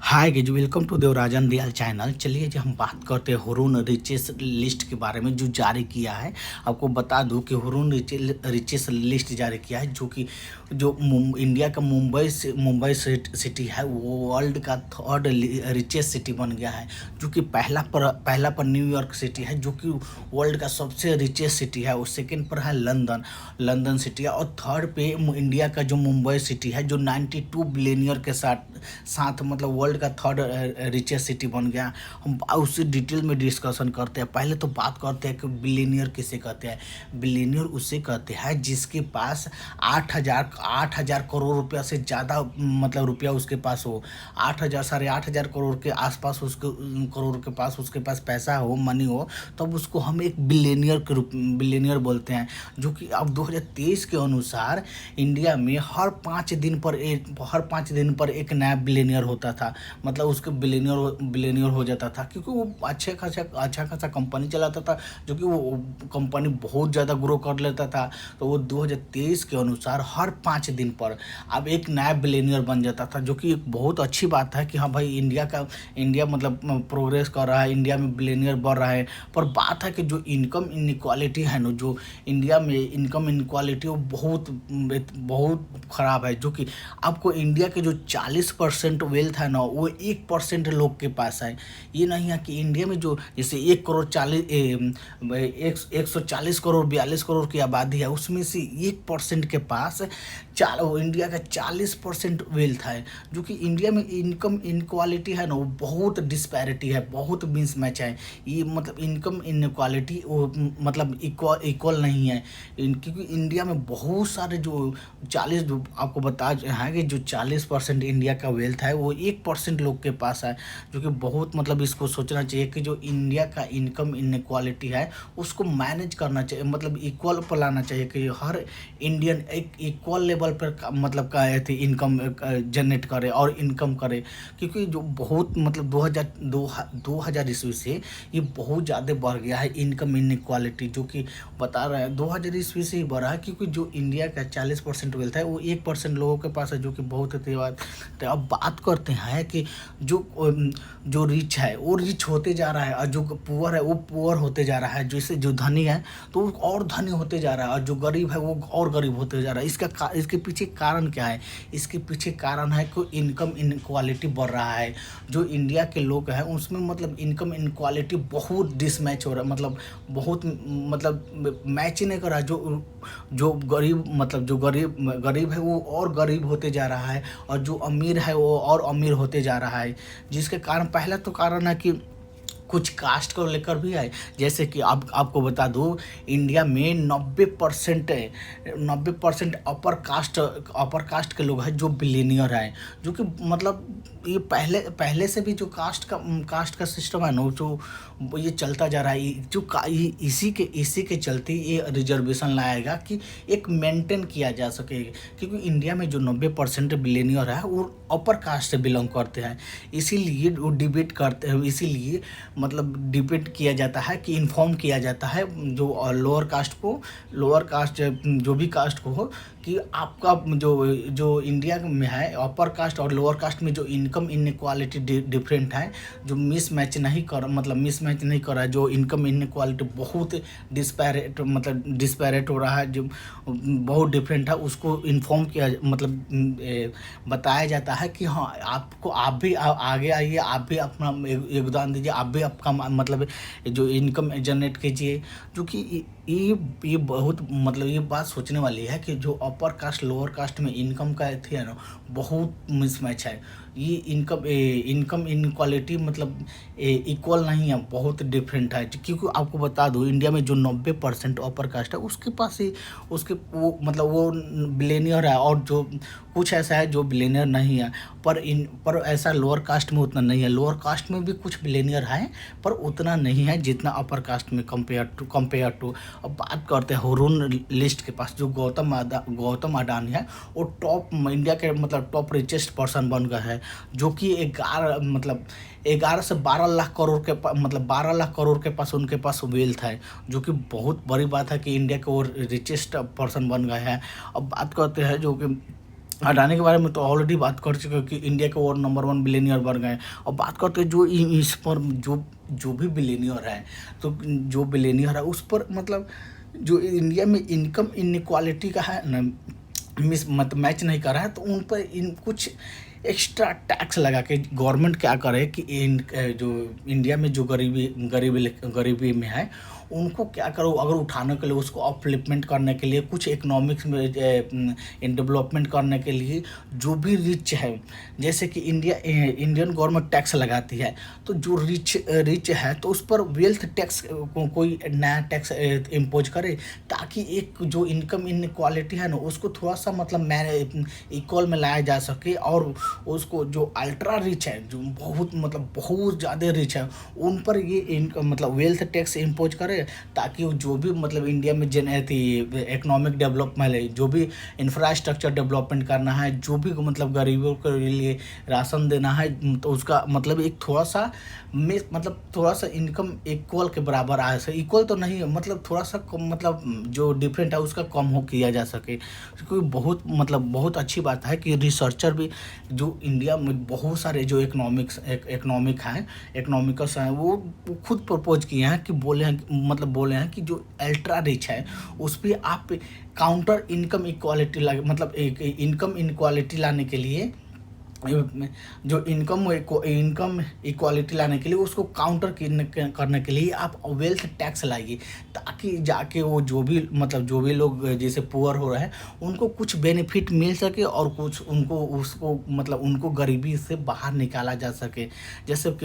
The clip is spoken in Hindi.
Hi guys, welcome to Devarajan Dayal channel. चलिए जी हम बात करते हैं हुरून रिचेस लिस्ट के बारे में जो जारी किया है। आपको बता दूं कि हुरून रिचेस लिस्ट जारी किया है जो इंडिया का मुंबई सिटी है वो वर्ल्ड का थर्ड रिचेस्ट सिटी बन गया है। जो कि पहला पर न्यूयॉर्क सिटी है जो कि वर्ल्ड का सबसे रिचेस्ट सिटी है। और सेकंड पर है लंदन सिटी है। और थर्ड पे इंडिया का जो मुंबई सिटी है जो 92 बिलियनियर के साथ मतलब वर्ल्ड का थर्ड रिचेस्ट सिटी बन गया। हम उससे डिटेल में डिस्कशन करते हैं। पहले तो बात करते हैं कि बिलियनियर किसे कहते हैं। बिलियनियर उसे कहते हैं जिसके पास 8,000 करोड़ रुपया से ज़्यादा मतलब रुपया उसके पास हो। 8,000 साढ़े 8,000 करोड़ के आसपास उसके पास पैसा हो, मनी हो, तब उसको हम एक बिलियनियर बोलते हैं। जो कि अब 2023 के अनुसार इंडिया में हर 5 दिन पर एक नया बिलियनियर होता था। मतलब उसके बिलियनियर हो जाता था क्योंकि वो अच्छा खासा कंपनी चलाता था। जो कि वो कंपनी बहुत ज़्यादा ग्रो कर लेता था। तो वो 2023 के अनुसार हर 5 दिन पर अब एक नया बिलियनियर बन जाता था। जो कि एक बहुत अच्छी बात है कि हाँ भाई इंडिया मतलब प्रोग्रेस कर रहा है, इंडिया में बिलियनियर बढ़ रहा है। पर बात है कि जो इनकम इनइक्वालिटी है ना, जो इंडिया में इनकम इनइक्वालिटी वो बहुत बहुत ख़राब है। जो कि आपको इंडिया के जो 40% वेल्थ है ना वो 1% लोग के पास है। ये नहीं है कि इंडिया में जो जैसे 140 करोड़ 42 करोड़ की आबादी है उसमें से 1% के पास इंडिया का 40% वेल्थ है। जो कि इंडिया में इनकम इनक्वालिटी है ना वो बहुत डिस्पैरिटी है, बहुत मिसमैच है। ये मतलब इनकम इनक्वालिटी वो मतलब इक्वल नहीं है। क्योंकि इंडिया में बहुत सारे जो 40 जो आपको बता है कि जो 40% इंडिया का वेल्थ है वो 1% लोग के पास है। जो कि बहुत मतलब इसको सोचना चाहिए कि जो इंडिया का इनकम इनक्वालिटी है उसको मैनेज करना चाहिए, मतलब इक्वल पर लाना चाहिए कि हर इंडियन एक इक्वल लेवल पर मतलब का इनकम जनरेट करे और इनकम करे। क्योंकि जो बहुत मतलब 2000 ईस्वी से ये बहुत ज़्यादा बढ़ गया है इनकम इनक्वालिटी। जो कि बता रहे हैं 2000 ईस्वी से ही बढ़ा है क्योंकि जो इंडिया का 40% वेल्थ है वो 1% लोगों के पास है। जो कि बहुत अच्छी बात। तो अब बात करते हैं कि जो रिच है वो रिच होते जा रहा है और जो पुअर है वो पुअर होते जा रहा है। जैसे जो धनी है तो वो और धनी होते जा रहा है और जो गरीब है वो और गरीब होते जा रहा है। इसके पीछे कारण क्या है? इसके पीछे कारण है कि इनकम इनक्वालिटी बढ़ रहा है। जो इंडिया के लोग हैं उसमें मतलब इनकम इनक्वालिटी बहुत डिसमैच हो रहा है। मतलब बहुत मतलब मैच ही नहीं कर रहा। जो गरीब है वो और गरीब होते जा रहा है और जो अमीर है वो और अमीर होते जा रहा है। जिसके कारण पहला तो कारण है कि कुछ कास्ट को लेकर भी है। जैसे कि आपको बता दूं इंडिया में 90% अपर कास्ट के लोग हैं जो बिलियनियर हैं। जो कि मतलब ये पहले से भी जो कास्ट का सिस्टम है ना जो ये चलता जा रहा है। इसी के चलते ये रिजर्वेशन लाएगा कि एक मेंटेन किया जा सके। क्योंकि इंडिया में जो 90% बिलियनियर है वो अपर कास्ट से बिलोंग करते हैं। इसीलिए वो डिबेट करते हैं, इसीलिए मतलब डिबेट किया जाता है कि इन्फॉर्म किया जाता है जो लोअर कास्ट जो भी कास्ट को हो कि आपका जो इंडिया में है अपर कास्ट और लोअर कास्ट में जो इनकम इनक्वालिटी डिफरेंट है, जो मिसमैच नहीं कर रहा है, जो इनकम इनक्वालिटी बहुत डिस्पैरेट हो रहा है, जो बहुत डिफरेंट है, उसको इन्फॉर्म किया मतलब बताया जाता है कि हाँ आप भी आगे आइए, आप भी अपना योगदान दीजिए, आप भी आपका मतलब जो इनकम जनरेट कीजिए। जो कि ये बहुत मतलब ये बात सोचने वाली है कि जो अपर कास्ट लोअर कास्ट में इनकम का थी है ना बहुत मिसमैच है। ये इनकम इनक्वालिटी मतलब इक्वल नहीं है, बहुत डिफरेंट है। क्योंकि आपको बता दूँ इंडिया में जो 90% अपर कास्ट है उसके पास ही वो मतलब वो बिलियनियर है। और जो कुछ ऐसा है जो बिलियनियर नहीं है। पर ऐसा लोअर कास्ट में उतना नहीं है। लोअर कास्ट में भी कुछ बिलियनियर है पर उतना नहीं है जितना अपर कास्ट में कंपेयर टू। अब बात करते हैं हुरून लिस्ट के पास जो गौतम अडानी है वो इंडिया के मतलब टॉप रिचेस्ट पर्सन बन गए हैं। जो कि 11 से 12 लाख करोड़ के मतलब 12 लाख करोड़ के पास उनके पास वेल्थ है। जो कि बहुत बड़ी बात है कि इंडिया के वो रिचेस्ट पर्सन बन गए हैं। अब बात करते हैं जो कि अडानी के बारे में तो ऑलरेडी बात कर चुके हैं कि इंडिया के वो नंबर 1 बिलियनियर बन गए। और बात करते हैं जो इस पर जो जो भी बिलियनियर है, तो जो बिलियनियर है उस पर मतलब जो इंडिया में इनकम इनक्वालिटी का है ना, मिस मत मैच नहीं कर रहा है, तो उन पर इन कुछ एक्स्ट्रा टैक्स लगा के गवर्नमेंट क्या करे कि जो इंडिया में जो गरीबी में है उनको क्या करो, अगर उठाने के लिए उसको अपलिफ्टमेंट करने के लिए कुछ इकोनॉमिक्स में डेवलपमेंट करने के लिए जो भी रिच है, जैसे कि इंडियन गवर्नमेंट टैक्स लगाती है, तो जो रिच है तो उस पर वेल्थ टैक्स कोई नया टैक्स इम्पोज करे, ताकि एक जो इनकम इनक्वालिटी है ना उसको थोड़ा सा मतलब इक्वल में लाया जा सके। और उसको जो अल्ट्रा रिच है, जो बहुत ज़्यादा रिच है, उन पर ये इनकम मतलब वेल्थ टैक्स इम्पोज करे, ताकि वो जो भी मतलब इंडिया में इकोनॉमिक डेवलपमेंट है, जो भी इंफ्रास्ट्रक्चर डेवलपमेंट करना है, जो भी मतलब गरीबों के लिए राशन देना है, तो उसका मतलब एक थोड़ा सा इनकम इक्वल के बराबर आ सके। इक्वल तो नहीं, मतलब थोड़ा सा कम, मतलब जो डिफरेंट है उसका कम हो किया जा सके। क्योंकि बहुत अच्छी बात है कि रिसर्चर भी जो इंडिया में बहुत सारे जो इकोनॉमिकस हैं वो खुद प्रपोज किए हैं कि बोले हैं कि जो अल्ट्रा रिच है उस पर आप काउंटर इनकम इक्वालिटी मतलब एक इनकम इनक्वालिटी लाने के लिए, जो इनकम इक्वालिटी लाने के लिए उसको काउंटर करने के लिए आप वेल्थ टैक्स लाइए, ताकि जाके वो जो भी लोग जैसे पुअर हो रहे हैं उनको कुछ बेनिफिट मिल सके और कुछ उनको गरीबी से बाहर निकाला जा सके। जैसे कि